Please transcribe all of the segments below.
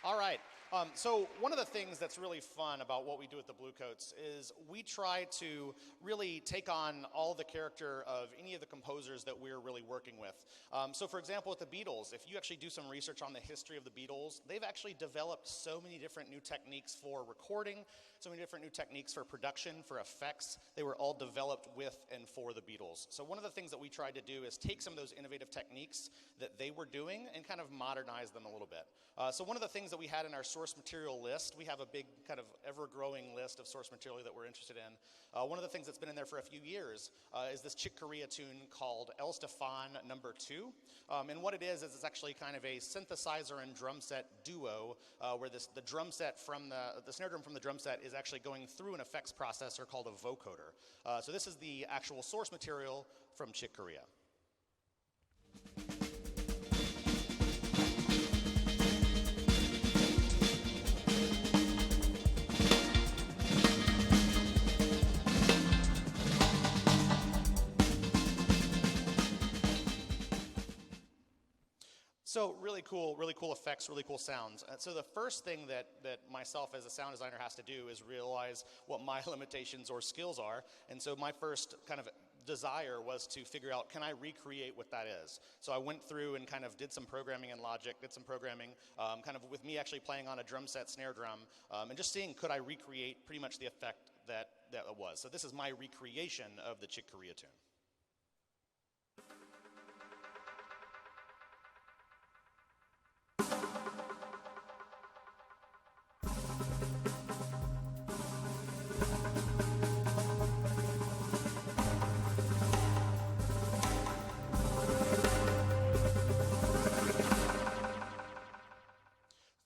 All right. So one of the things that's really fun about what we do at the Bluecoats is we try to really take on all the character of any of the composers that we're really working with. So for example, with the Beatles, if you actually do some research on the history of the Beatles, they've actually developed so many different new techniques for recording, so many different new techniques for production, for effects. They were all developed with and for the Beatles. So one of the things that we tried to do is take some of those innovative techniques that they were doing and kind of modernize them a little bit. So one of the things that we had in our source material list, we have a big kind of ever-growing list of source material that we're interested in. One of the things that's been in there for a few years is this Chick Corea tune called El Stefan Number 2. And what it is it's actually kind of a synthesizer and drum set duo where the drum set from the snare drum from the drum set is actually going through an effects processor called a vocoder. So this is the actual source material from Chick Corea. So really cool effects, really cool sounds. So the first thing that myself as a sound designer has to do is realize what my limitations or skills are. And so my first kind of desire was to figure out, can I recreate what that is? So I went through and kind of did some programming in Logic, did some programming, kind of with me actually playing on a drum set snare drum, and just seeing could I recreate pretty much the effect that it was. So this is my recreation of the Chick Corea tune.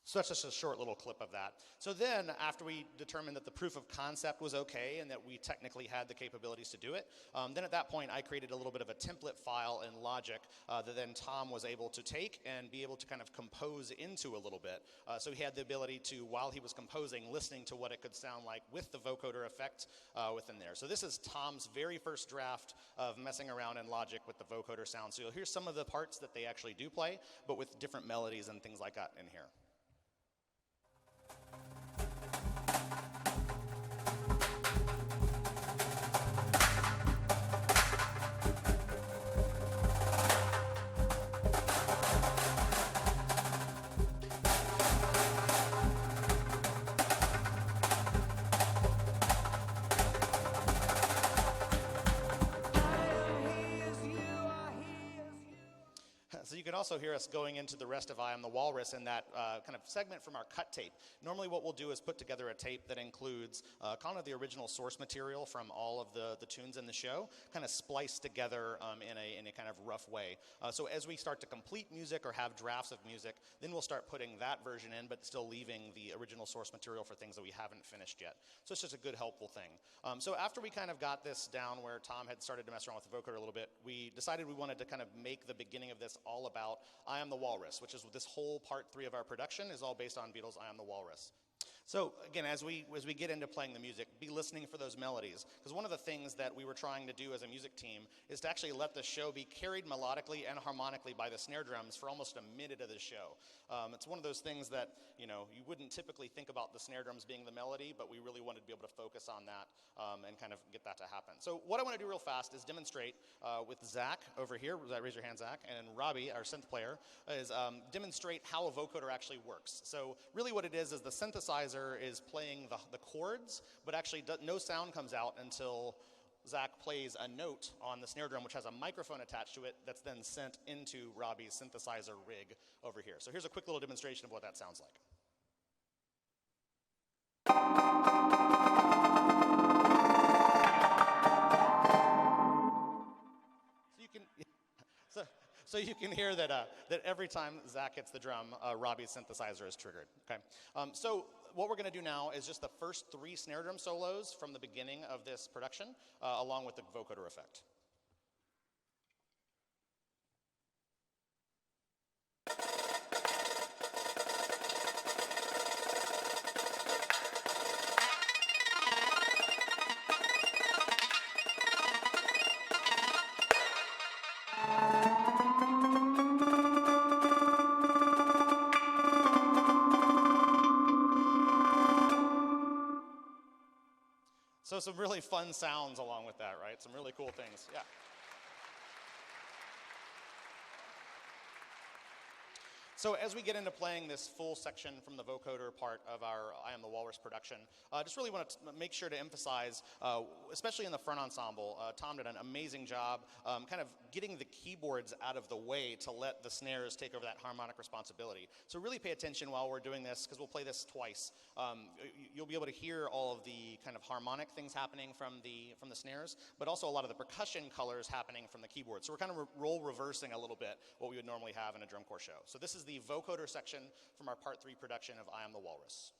So that's just a short little clip of that. So then, after we determined that the proof of concept was okay and that we technically had the capabilities to do it, then at that point I created a little bit of a template file in Logic that then Tom was able to take and be able to kind of compose into a little bit. So he had the ability to, while he was composing, listening to what it could sound like with the vocoder effect within there. So this is Tom's very first draft of messing around in Logic with the vocoder sound. So you'll hear some of the parts that they actually do play, but with different melodies and things like that in here. So you can also hear us going into the rest of I Am the Walrus in that kind of segment from our cut tape. Normally what we'll do is put together a tape that includes kind of the original source material from all of the tunes in the show, kind of spliced together in a kind of rough way. So as we start to complete music or have drafts of music, then we'll start putting that version in, but still leaving the original source material for things that we haven't finished yet. So it's just a good, helpful thing. So after we kind of got this down where Tom had started to mess around with the vocoder a little bit, we decided we wanted to kind of make the beginning of this all about I Am the Walrus, which is this whole part 3 of our production is all based on Beatles' I Am the Walrus. So again, as we get into playing the music, be listening for those melodies. Because one of the things that we were trying to do as a music team is to actually let the show be carried melodically and harmonically by the snare drums for almost a minute of the show. It's one of those things that, you wouldn't typically think about the snare drums being the melody, but we really wanted to be able to focus on that and kind of get that to happen. So what I want to do real fast is demonstrate with Zach over here, raise your hand, Zach, and Robbie, our synth player, is demonstrate how a vocoder actually works. So really what it is the synthesizer is playing the chords, but actually no sound comes out until Zach plays a note on the snare drum, which has a microphone attached to it that's then sent into Robbie's synthesizer rig over here. So here's a quick little demonstration of what that sounds like. So you can hear that every time Zach hits the drum, Robbie's synthesizer is triggered. Okay. So what we're going to do now is just the first 3 snare drum solos from the beginning of this production, along with the vocoder effect. some really fun sounds along with that, right? Some really cool things, yeah. So as we get into playing this full section from the vocoder part of our I Am the Walrus production, just really want to make sure to emphasize, especially in the front ensemble, Tom did an amazing job kind of getting the keyboards out of the way to let the snares take over that harmonic responsibility. So really pay attention while we're doing this, because we'll play this twice. You'll be able to hear all of the kind of harmonic things happening from the snares, but also a lot of the percussion colors happening from the keyboard. So we're kind of role reversing a little bit what we would normally have in a drum corps show. So this is the vocoder section from our Part 3 production of I Am the Walrus.